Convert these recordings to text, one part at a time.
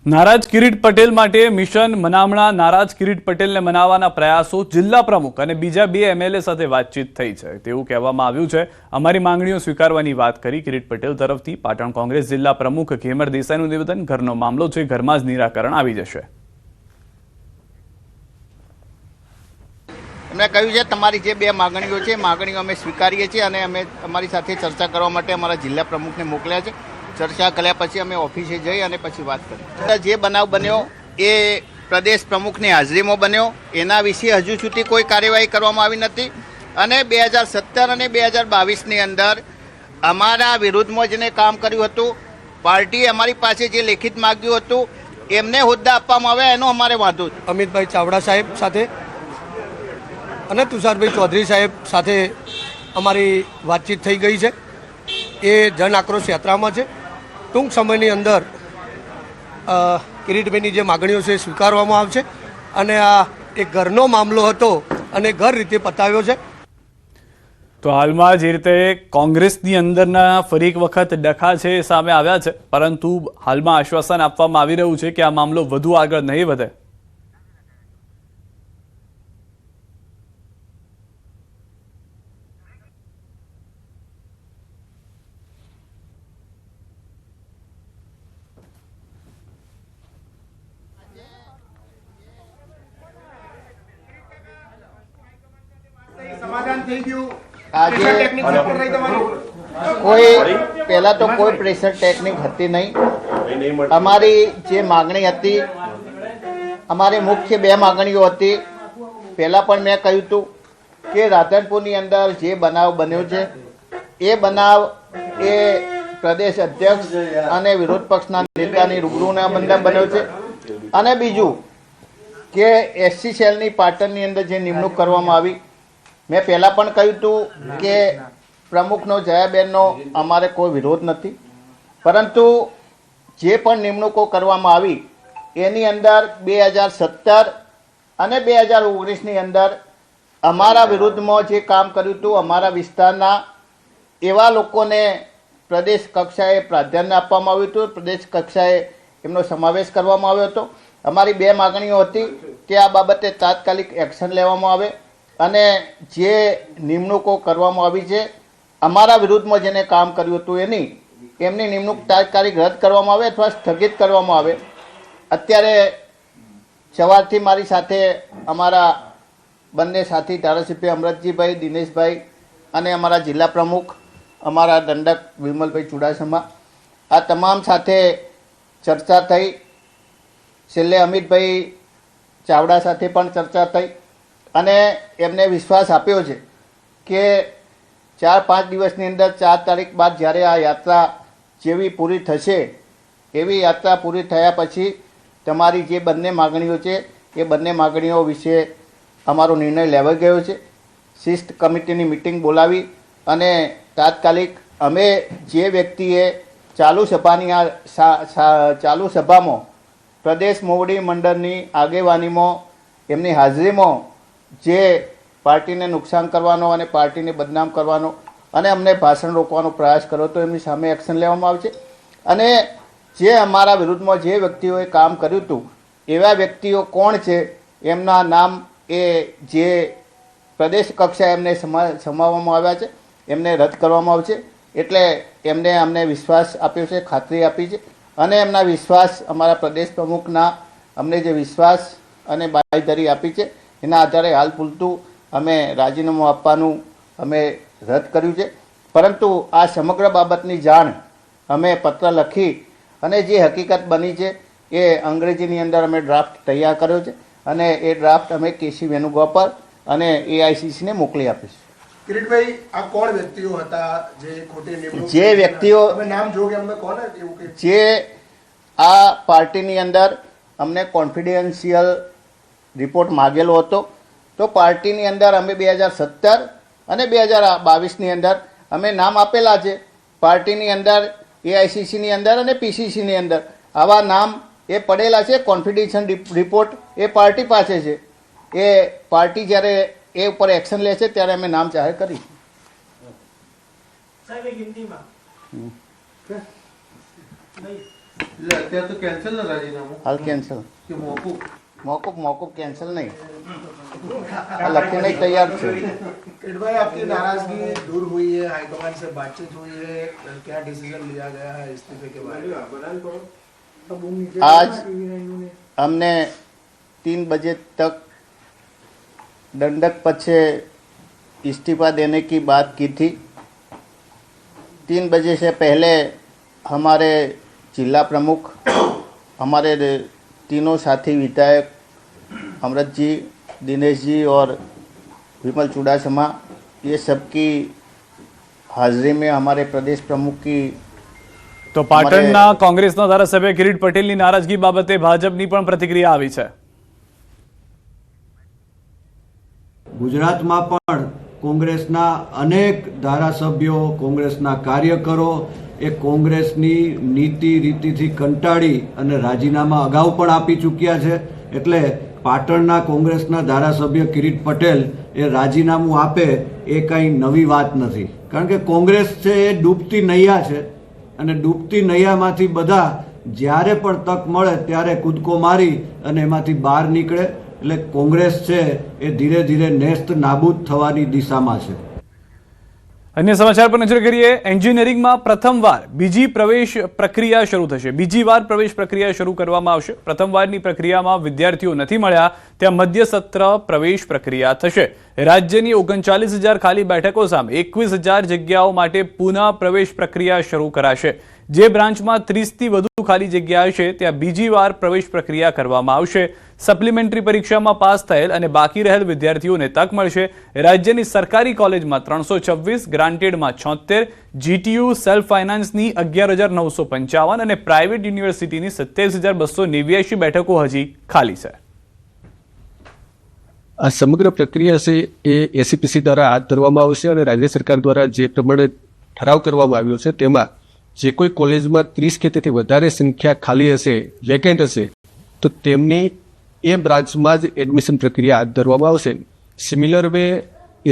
નારાજ કિરીટ પટેલ માટે મિશન મનામણા નારાજ કિરીટ પટેલને મનાવવાના પ્રયાસો જિલ્લા પ્રમુખ અને બીજા બે એમએલએ સાથે વાતચીત થઈ છે તેવું કહેવામાં આવ્યું છે। અમારી માંગણીઓ સ્વીકારવાની વાત કરી કિરીટ પટેલ તરફથી। પાટણ કોંગ્રેસ જિલ્લા પ્રમુખ ઘેમર દેસાઈનું નિવેદન, ઘરનો મામલો છે, ઘરમાં જ નિરાકરણ આવી જશે। એમણે કહ્યું છે તમારી જે બે માંગણીઓ છે માંગણીઓ અમે સ્વીકારીએ છીએ અને અમે અમારી સાથે ચર્ચા કરવા માટે અમારા જિલ્લા પ્રમુખને મોકલ્યા છે। ચર્ચા કર્યા પછી અમે ઓફિસે જઈ અને પછી વાત કરી। જે બનાવ બન્યો એ પ્રદેશ પ્રમુખની હાજરીમાં બન્યો, એના વિશે હજુ સુધી કોઈ કાર્યવાહી કરવામાં આવી નથી અને 2017 અને 2022ની અંદર અમારા વિરુદ્ધમાં જેને કામ કર્યું હતું, પાર્ટીએ અમારી પાસે જે લેખિત માગ્યું હતું એમને હોદ્દા આપવામાં આવ્યા, એનો અમારે વાંધો છે। અમિતભાઈ ચાવડા સાહેબ સાથે અને તુષારભાઈ ચૌધરી સાહેબ સાથે અમારી વાતચીત થઈ ગઈ છે। એ જન આક્રોશ યાત્રામાં છે। ટૂંક સમયની અંદર કિરીટભાઈની જે માગણીઓ છે એ સ્વીકારવામાં આવશે અને આ એક ઘરનો મામલો હતો અને ઘર રીતે પતાવ્યો છે। તો હાલમાં જે રીતે કોંગ્રેસની અંદરના ફરી એક વખત ડખા છે એ સામે આવ્યા છે, પરંતુ હાલમાં આશ્વાસન આપવામાં આવી રહ્યું છે કે આ મામલો વધુ આગળ નહીં વધે। આજે કોઈ પહેલા તો કોઈ પ્રેશર ટેકનિક હતી નહીં। અમારી જે માગણી હતી, અમારી મુખ્ય બે માગણીઓ હતી। પહેલા પણ મેં કહ્યું હતું કે રાધનપુરની અંદર જે બનાવ બન્યો છે એ બનાવ એ પ્રદેશ અધ્યક્ષ અને વિરોધ પક્ષના નેતાની રૂબરૂના બંધન બન્યો છે અને બીજું કે એસસી સેલની પાટણની અંદર જે નિમણૂક કરવામાં આવી, મેં પહેલાં પણ કહ્યું હતું કે પ્રમુખનો જયાબેનનો અમારે કોઈ વિરોધ નથી, પરંતુ જે પણ નિમણૂકો કરવામાં આવી એની અંદર 2017 અને 2019ની અંદર અમારા વિરુદ્ધમાં જે કામ કર્યું હતું, અમારા વિસ્તારના એવા લોકોને પ્રદેશ કક્ષાએ પ્રાધાન્ય આપવામાં આવ્યું હતું, પ્રદેશ કક્ષાએ એમનો સમાવેશ કરવામાં આવ્યો હતો। અમારી બે માગણીઓ હતી કે આ બાબતે તાત્કાલિક એક્શન લેવામાં આવે અને જે નિમણૂકો કરવામાં આવી છે અમારા વિરુદ્ધમાં જેને કામ કર્યું હતું એમની નિમણૂક તાત્કાલિક રદ કરવામાં આવે અથવા સ્થગિત કરવામાં આવે। અત્યારે સવારથી મારી સાથે અમારા બંને સાથી ધારાસભ્ય અમરતજીભાઈ, દિનેશભાઈ અને અમારા જિલ્લા પ્રમુખ અમારા દંડક વિમલભાઈ ચુડાસમા, આ તમામ સાથે ચર્ચા થઈ। છેલ્લે અમિતભાઈ ચાવડા સાથે પણ ચર્ચા થઈ અને એમને વિશ્વાસ આપ્યો છે કે 4-5 દિવસની અંદર 4 તારીખ બાદ જ્યારે આ યાત્રા જેવી પૂરી થશે એવી યાત્રા પૂરી થયા પછી તમારી જે બંને માગણીઓ છે એ બંને માગણીઓ વિશે અમારો નિર્ણય લેવાઈ ગયો છે। શિસ્ત કમિટીની મિટિંગ બોલાવી અને તાત્કાલિક અમે જે વ્યક્તિએ ચાલુ સભામાં પ્રદેશ મોવડી મંડળની આગેવાનીમાં એમની હાજરીમાં જે પાર્ટીને નુકસાન કરવાનો અને પાર્ટીને બદનામ કરવાનો અને અમને ભાષણ રોકવાનો પ્રયાસ કર્યો તો એમની સામે એક્શન લેવામાં આવશે। અને જે અમારા વિરુદ્ધમાં જે વ્યક્તિઓએ કામ કર્યું હતું એવા વ્યક્તિઓ કોણ છે એમના નામ એ જે પ્રદેશ કક્ષાએ એમને સમાવવામાં આવ્યા છે એમને રદ કરવામાં આવશે। એટલે એમને અમને વિશ્વાસ આપ્યો છે, ખાતરી આપી છે અને એમના વિશ્વાસ અમારા પ્રદેશ પ્રમુખના અમને જે વિશ્વાસ અને બાંયધરી આપી છે એના આધારે હાલ પૂરતું અમે રાજીનામું આપવાનું અમે રદ કર્યું છે। પરંતુ આ સમગ્ર બાબતની જાણ અમે પત્ર લખી અને જે હકીકત બની છે એ અંગ્રેજીની અંદર અમે ડ્રાફ્ટ તૈયાર કર્યો છે અને એ ડ્રાફ્ટ અમે કેસી વેણુગોપાલ અને એઆઈસીસીને મોકલી આપીશું। કિરીટભાઈ, આ કોણ વ્યક્તિઓ હતા જે ખોટી નિમણૂક, જે વ્યક્તિઓ નામ જો કે અમને કોણ એવું કે જે આ પાર્ટીની અંદર અમને કોન્ફિડેન્શિયલ રિપોર્ટ માગેલો હતો તો પાર્ટીની અંદર અમે 2017 અને 2022ની અંદર અમે નામ આપેલા છે। પાર્ટીની અંદર એઆઈસીસીની અંદર અને પીસીસીની અંદર આવા નામ એ પડેલા છે। કોન્ફિડેન્શિયલ રિપોર્ટ એ પાર્ટી પાસે છે, એ પાર્ટી જ્યારે એ ઉપર એક્શન લેશે ત્યારે અમે નામ જાહેર કરીશું। અત્યારે તો કેન્સલ ને રાજીનામું હાલ કેન્સલ કે મોકૂફ મોકૂફ કેન્સલ नहीं આ લખીને તૈયાર છે। भाई आपकी नाराजगी दूर हुई है, हाईकमान से बातचीत हुई है, क्या डिसीजन लिया गया है इस्तीफे के बारे में? आज हमने 3 बजे तक दंडक पद से इस्तीफा देने की बात की थी। 3 बजे से पहले हमारे जिला प्रमुख, हमारे तीनों साथी विधायक अमृत जी, दिनेश जी और विमल चुड़ासमा, ये सबकी हाजिरी में हमारे प्रदेश प्रमुख की તો પાટણના કોંગ્રેસના ધારાસભ્ય કિરીટ પટેલની નારાજગી બાબતે ભાજપની પણ પ્રતિક્રિયા આવી છે। ગુજરાતમાં પણ કોંગ્રેસના અનેક ધારાસભ્યો, કોંગ્રેસના કાર્યકરો એ કોંગ્રેસની નીતિ રીતિથી કંટાળી અને રાજીનામા અગાઉ પણ આપી ચૂક્યા છે। એટલે પાટણના કોંગ્રેસના ધારાસભ્ય કિરીટ પટેલ એ રાજીનામું આપે એ કંઈ નવી વાત નથી, કારણ કે કોંગ્રેસ છે એ ડૂબતી નૈયા છે અને ડૂબતી નૈયામાંથી બધા જ્યારે પણ તક મળે ત્યારે કૂદકો મારી અને એમાંથી બહાર નીકળે। એટલે કોંગ્રેસ છે એ ધીરે ધીરે નેસ્ત નાબૂદ થવાની દિશામાં છે। અન્ય સમાચાર પર નજર કરીએ। એન્જિનિયરિંગમાં પ્રથમવાર બીજી પ્રવેશ પ્રક્રિયા શરૂ થશે। બીજી વાર પ્રવેશ પ્રક્રિયા શરૂ કરવામાં આવશે। પ્રથમવારની પ્રક્રિયામાં વિદ્યાર્થીઓ નથી મળ્યા ત્યાં મધ્ય સત્ર પ્રવેશ પ્રક્રિયા થશે। રાજ્યની 39,000 ખાલી બેઠકો સામે 21,000 જગ્યાઓ માટે પુનઃ પ્રવેશ પ્રક્રિયા શરૂ કરાશે। જે બ્રાન્ચમાં 30થી વધુ ખાલી જગ્યા હશે ત્યાં બીજી વાર પ્રવેશ પ્રક્રિયા કરવામાં આવશે। સપ્લિમેન્ટરી પરીક્ષામાં પાસ થયેલ અને બાકી રહેલ વિદ્યાર્થીઓને તક મળશે। રાજ્યની સરકારી કોલેજમાં 326, ગ્રાન્ટેડમાં 76, જીટીયુ સેલ્ફ ફાઇનાન્સની 11,955 અને પ્રાઇવેટ યુનિવર્સિટીની 27,289 બેઠકો હજી ખાલી છે। આ સમગ્ર પ્રક્રિયા છે એ એસીપીસી દ્વારા હાથ ધરવામાં આવશે અને રાજ્ય સરકાર દ્વારા જે પ્રમાણે ઠરાવ કરવામાં આવ્યો છે તેમાં જે કોઈ કોલેજમાં 30 કે તેથી વધારે સંખ્યા ખાલી હશે, વેકેન્ટ હશે, તો તેમની એ બ્રાન્ચમાં જ એડમિશન પ્રક્રિયા હાથ ધરવામાં આવશે। સિમિલર વે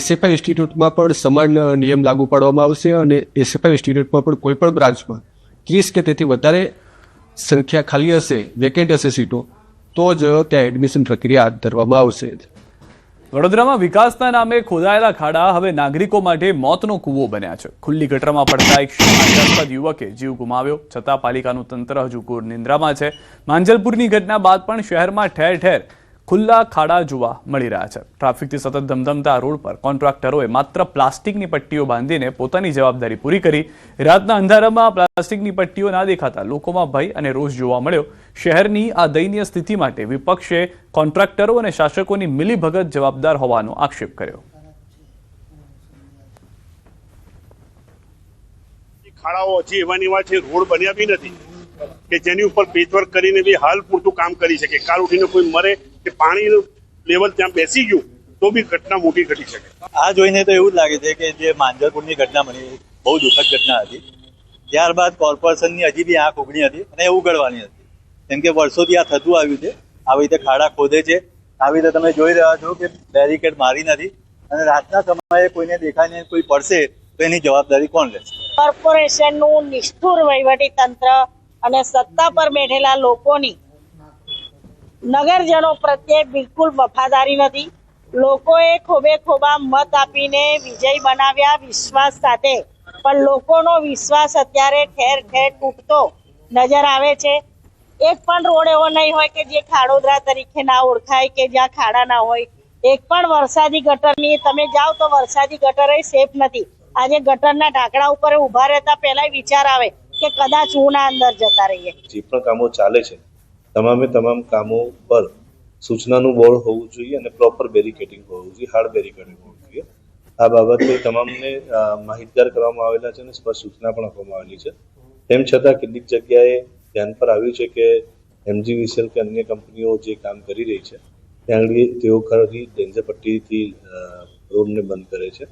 એસએફઆઈ ઇન્સ્ટિટ્યૂટમાં પણ સમાન નિયમ લાગુ પાડવામાં આવશે અને એસએફઆઈ ઇન્સ્ટિટ્યૂટમાં પણ કોઈ પણ બ્રાન્ચમાં 30 કે તેથી વધારે સંખ્યા ખાલી હશે, વેકેન્ટ હશે સીટો, તો જ ત્યાં એડમિશન પ્રક્રિયા હાથ ધરવામાં આવશે। વડોદરામાં વિકાસના નામે ખોદાયેલા ખાડા હવે નાગરિકો માટે મોતનો કૂવો બન્યા છે। ખુલ્લી ગટરમાં પડતા એક શંકાસ્પદ યુવકે જીવ ગુમાવ્યો છતાં પાલિકાનું તંત્ર હજુ ઘોર નિંદ્રામાં છે। માંજલપુરની ઘટના બાદ પણ શહેરમાં ઠેર ઠેર ખુલ્લા ખાડા જોવા મળી રહ્યા છે। ટ્રાફિકથી સતત ધમધમતા રોડ પર કોન્ટ્રાક્ટરોએ માત્ર પ્લાસ્ટિકની પટ્ટીઓ બાંધીને પોતાની જવાબદારી પૂરી કરી। રાતના અંધારામાં પ્લાસ્ટિકની પટ્ટીઓ ના દેખાતા લોકોમાં ભય અને રોષ જોવા મળ્યો। શહેરની આ દયનીય સ્થિતિ માટે વિપક્ષે કોન્ટ્રાક્ટરો અને શાસકોની મિલીભગત જવાબદાર હોવાનો આક્ષેપ કર્યો। ખાડાઓ હજી એવાની વાત છે, રોડ બન્યા બી નથી કે જેની ઉપર પેચવર્ક કરીને બી હાલ પૂરતું કામ કરી શકે। કાલ ઉઠીને કોઈ મરે કે પાણીનું લેવલ ત્યાં બેસી ગયું તો બી ઘટના મોટી ઘટી શકે। આ જોઈને તો એવું જ લાગે છે કે જે માંજલપુરની ઘટના બની બહુ દુઃખદ ઘટના હતી। ત્યારબાદ કોર્પોરેશનની હજી બી આંખ ઉઘડી હતી અને એ ઉઘડવાની હતી, કેમ કે વર્ષોથી આ થતું આવ્યું છે। આવી રીતે ખાડા ખોદે છે, આવી રીતે તમે જોઈ રહ્યા છો કે બેરિકેડ મારી નથી અને રાતના સમયે કોઈને દેખાય નહીં, કોઈ પડશે તો એની જવાબદારી કોણ લેશે? કોર્પોરેશનનું નિષ્ઠુર વહીવટી તંત્ર અને સત્તા પર બેઠેલા લોકોની નગરજનો પ્રત્યે બિલકુલ વફાદારી નથી। લોકોએ ખોબે ખોબા મત આપીને વિજય બનાવ્યા વિશ્વાસ સાથે, પણ લોકોનો વિશ્વાસ અત્યારે ઠેર ઠેર તૂટતો નજર આવે છે। એક પણ રોડ એવો નહીં હોય કે જે ખાડોદરા તરીકે ના ઓળખાય કે જ્યાં ખાડા ના હોય। એક પણ વરસાદી ગટરની તમે જાઓ તો વરસાદી ગટર સેફ નથી। આજે ગટરના ઢાંકણા ઉપર ઉભા રહેતા પહેલા વિચાર આવે કે કદાચ હું ના અંદર જતા રહીએ। જે પણ કામો ચાલે છે તમામે તમામ કામો પર સૂચનાનું બોર્ડ હોવું જોઈએ અને પ્રોપર બેરિકેડિંગ હોવું જોઈએ, હાર્ડ બેરિકેડિંગ હોવું જોઈએ। આ બાબતે તમામને માહિતગાર કરવામાં આવેલા છે અને સ્પષ્ટ સૂચના પણ આપવામાં આવેલી છે। તેમ છતાં કેટલીક જગ્યાએ ધ્યાન પર આવ્યું છે કે એમજીવીસીએલ કે અન્ય કંપનીઓ જે કામ કરી રહી છે ત્યાં આગળ તેઓ ખરી ડેન્જર પટ્ટીથી રોડને બંધ કરે છે।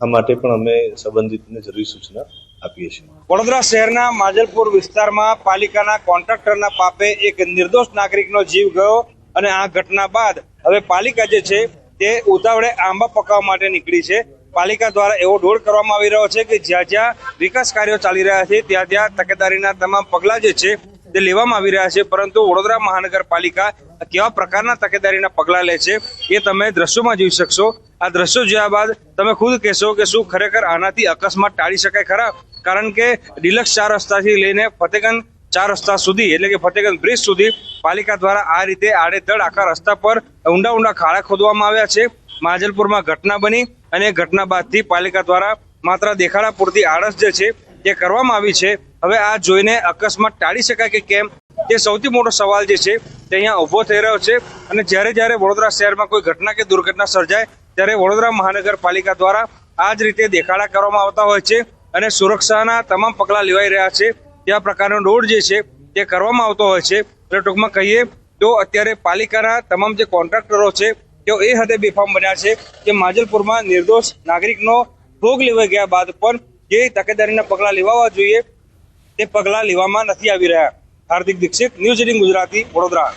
આ માટે પણ અમે સંબંધિતને જરૂરી સૂચના આપીએ છીએ। વડોદરા શહેરના માંજલપુર વિસ્તારમાં પાલિકાના કોન્ટ્રાક્ટરના પાપે એક નિર્દોષ નાગરિકનો જીવ ગયો અને આ ઘટના બાદ હવે પાલિકા જે છે તે ઉતાવળે આંબા પકાવવા માટે નીકળી છે। પાલિકા દ્વારા એવો દોડ કરવામાં આવી રહ્યો છે કે જ્યાં જ્યાં વિકાસ કાર્યો ચાલી રહ્યા છે ત્યાં ત્યાં તકેદારીના તમામ પગલાં જે છે તે લેવામાં આવી રહ્યા છે, પરંતુ વડોદરા મહાનગરપાલિકા કેવા પ્રકારના તકેદારીના પગલાં લે છે એ તમે દ્રશ્યોમાં જોઈ શકશો. આ દ્રશ્યો જોયા બાદ તમે ખુદ કહેશો કે શું ખરેખર આનાથી અકસ્માત ટાળી શકાય ખરા? કારણ કે ડિલક્સ 4 રસ્તાથી લઈને ફતેગંજ 4 રસ્તા સુધી એટલે કે ફતેગંજ બ્રિજ સુધી પાલિકા દ્વારા આ રીતે આડેધડ આખા રસ્તા પર ઊંડા ખાડા ખોદવામાં આવ્યા છે. માજલપુરમાં ઘટના બની અને ઘટના બાદથી પાલિકા દ્વારા માત્ર દેખાડા પૂરતી આળસ જે છે તે કરવામાં આવી છે. હવે આ જોઈને અકસ્માત ટાળી શકાય કે કેમ તે સૌથી મોટો સવાલ જે છે તે અહીંયા ઊભો થઈ રહ્યો છે. અને જ્યારે વડોદરા શહેરમાં કોઈ ઘટના કે દુર્ઘટના સર્જાય ત્યારે વડોદરા મહાનગરપાલિકા દ્વારા આ જ રીતે દેખાડા કરવામાં આવતા હોય છે અને સુરક્ષાના તમામ પગલાં લેવાઈ રહ્યા છે. ત્યાં પ્રકારનો રોડ જે છે તે કરવામાં આવતો હોય છે. એટલે ટૂંકમાં કહીએ તો અત્યારે પાલિકાના તમામ જે કોન્ટ્રાક્ટરો છે તેઓ એ હદે બેફામ બન્યા છે કે માજલપુરમાં નિર્દોષ નાગરિકનો ભોગ લેવાઈ ગયા બાદ પણ જે તકેદારીના પગલાં લેવા જોઈએ તે પગલાં લેવામાં નથી આવી રહ્યા. હાર્દિક દીક્ષિત, ન્યૂઝ 18 ગુજરાતી, વડોદરા.